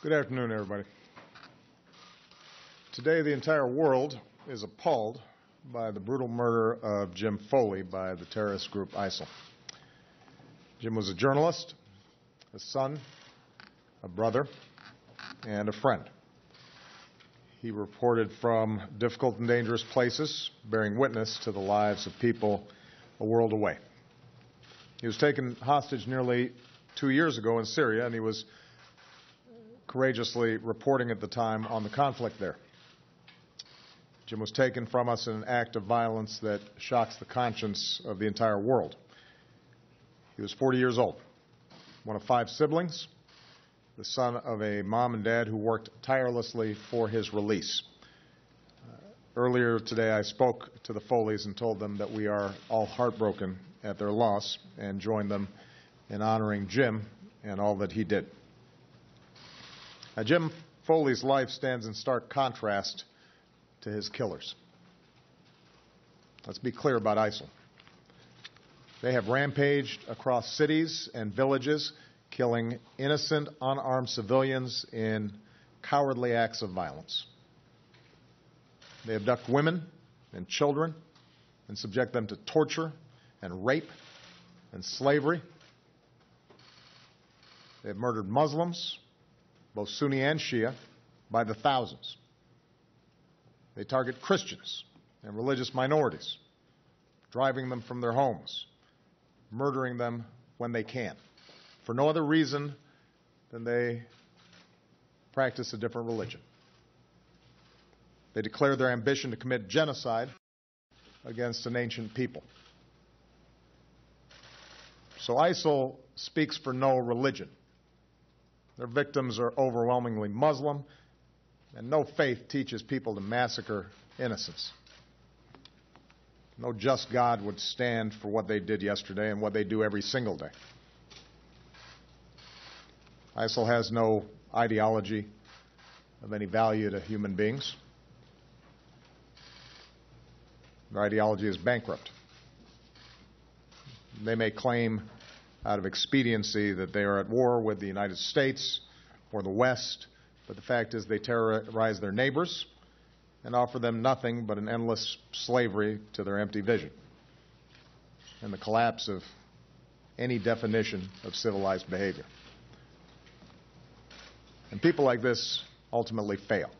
Good afternoon, everybody. Today, the entire world is appalled by the brutal murder of Jim Foley by the terrorist group ISIL. Jim was a journalist, a son, a brother, and a friend. He reported from difficult and dangerous places, bearing witness to the lives of people a world away. He was taken hostage nearly 2 years ago in Syria, and he was courageously reporting at the time on the conflict there. Jim was taken from us in an act of violence that shocks the conscience of the entire world. He was 40 years old, one of 5 siblings, the son of a mom and dad who worked tirelessly for his release. Earlier today, I spoke to the Foleys and told them that we are all heartbroken at their loss and joined them in honoring Jim and all that he did. Now, Jim Foley's life stands in stark contrast to his killers. Let's be clear about ISIL. They have rampaged across cities and villages, killing innocent, unarmed civilians in cowardly acts of violence. They abduct women and children and subject them to torture and rape and slavery. They have murdered Muslims, both Sunni and Shia, by the thousands. They target Christians and religious minorities, driving them from their homes, murdering them when they can, for no other reason than they practice a different religion. They declare their ambition to commit genocide against an ancient people. So ISIL speaks for no religion. Their victims are overwhelmingly Muslim, and no faith teaches people to massacre innocents. No just God would stand for what they did yesterday and what they do every single day. ISIL has no ideology of any value to human beings. Their ideology is bankrupt. They may claim out of expediency that they are at war with the United States or the West, but the fact is they terrorize their neighbors and offer them nothing but an endless slavery to their empty vision and the collapse of any definition of civilized behavior. And people like this ultimately fail.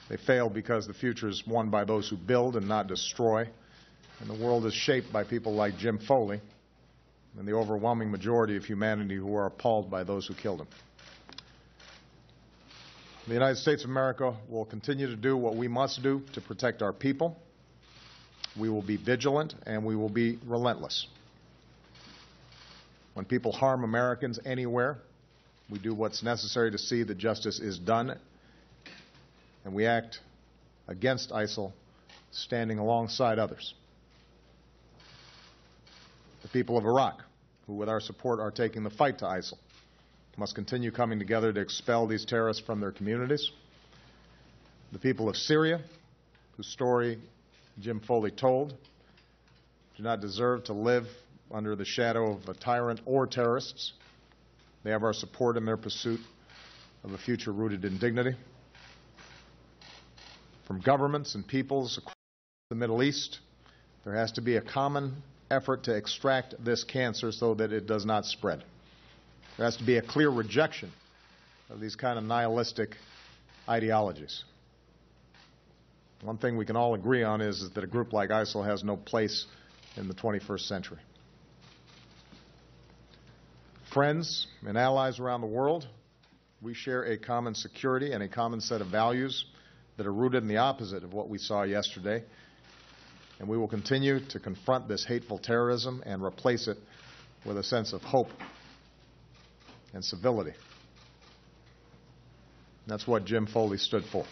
They fail because the future is won by those who build and not destroy, and the world is shaped by people like Jim Foley and the overwhelming majority of humanity who are appalled by those who killed him. The United States of America will continue to do what we must do to protect our people. We will be vigilant and we will be relentless. When people harm Americans anywhere, we do what's necessary to see that justice is done, and we act against ISIL, standing alongside others. The people of Iraq, who with our support are taking the fight to ISIL, must continue coming together to expel these terrorists from their communities. The people of Syria, whose story Jim Foley told, do not deserve to live under the shadow of a tyrant or terrorists. They have our support in their pursuit of a future rooted in dignity. From governments and peoples across the Middle East, there has to be a common effort to extract this cancer so that it does not spread. There has to be a clear rejection of these kind of nihilistic ideologies. One thing we can all agree on is that a group like ISIL has no place in the 21st century. Friends and allies around the world, we share a common security and a common set of values that are rooted in the opposite of what we saw yesterday. And we will continue to confront this hateful terrorism and replace it with a sense of hope and civility. That's what Jim Foley stood for.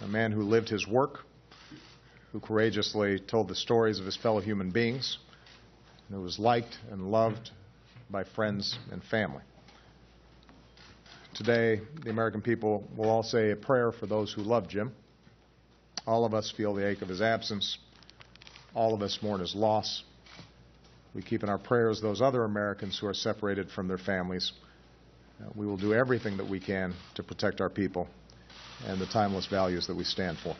A man who lived his work, who courageously told the stories of his fellow human beings, and who was liked and loved by friends and family. Today, the American people will all say a prayer for those who love Jim. All of us feel the ache of his absence. All of us mourn his loss. We keep in our prayers those other Americans who are separated from their families We will do everything that we can to protect our people and the timeless values that we stand for.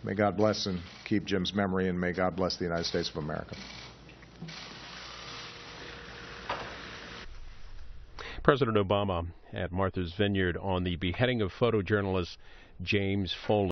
May God bless and keep Jim's memory, and may God bless the United States of America. President Obama at Martha's Vineyard on the beheading of photojournalist James Foley.